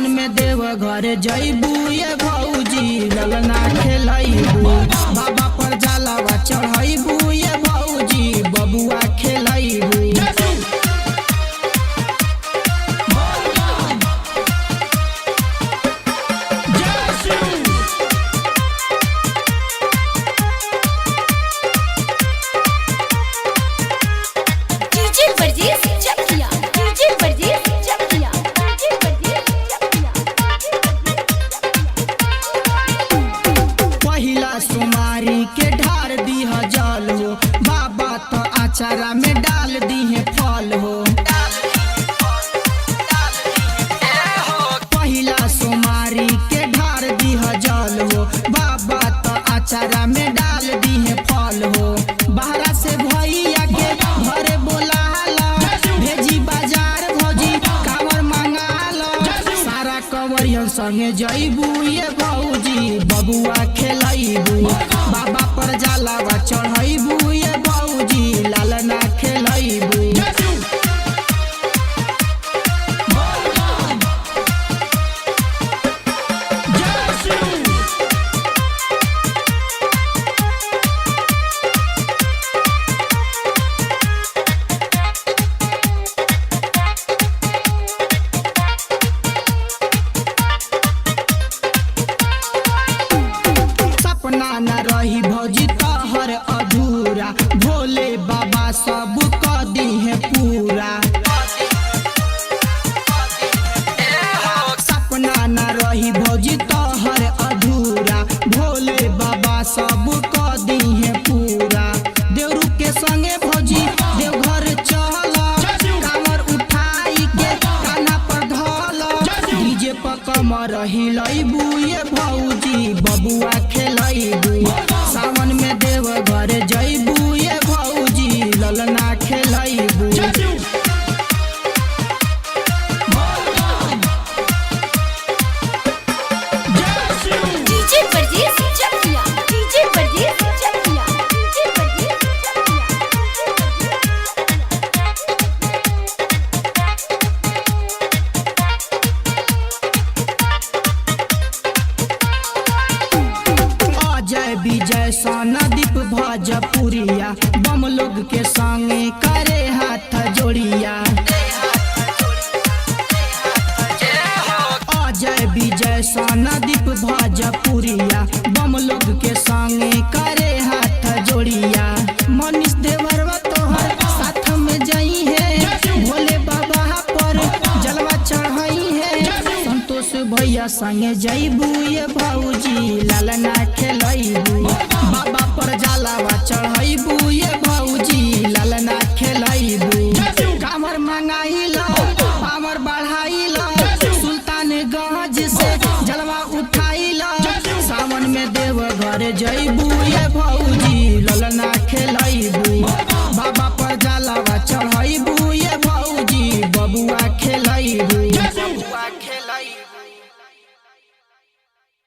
सावन में देव घर जइबू ये भौजी ललना खेलैबू बाबा पर जलावा चढ़ैबू ये भौजी बबुआ खेलैबू। सुमारी के ढार दी जल हो बाबा तो आचारा में डाल दी है फल हो। पहिला सुमारी के ढार दी जल हो बाबा तो आचारा में डाल दी है फल हो। बाहरा से भैया के घरे बोला भेजी बाजार भौजी कांवर मंगाला सारा कंवरियन संगे जइबू ये भौजी बबुआ खेलैबू बाबा पर जलावा चढ़ैबू ये भौजी लालना खेलैबू। न रही भौजी तोहर अधूरा भोले बाबा सब क दी है पूरा। सपना न रही भौजी तोहर अधूरा भोले बाबा सब क दी है पूरा। देवरू के संगे भौजी देवघर चल कांवर उठाई के कान्हा पर धल डीजे पर कमर हिलैबू ये भौजी बबुआ खेलैबू। सावन में देव घर जइबू ये भौजी ललना खेलैबू। विजय सोनादीप भोजपुरिया बम लोग के संगे करे हाथ जोड़िया। अजय विजय सोनादीप भोजपुरिया बम लोग के संगे करे हाथ जोड़िया। मनीष देवरवा तोहर साथ में जई है भोले बाबा पर जलवा चढ़ाई है। संतोष भैया संगे जइबू ये भौजी लालना खेलैबू बाबा पर जलावा चढ़ैबू ये भौजी लालना खेलैबू। कांवर मंगाइला पावर बढ़ाइला सुल्तानगंज से जलवा उठाइला सावन में देव घर जइबू ये भौजी।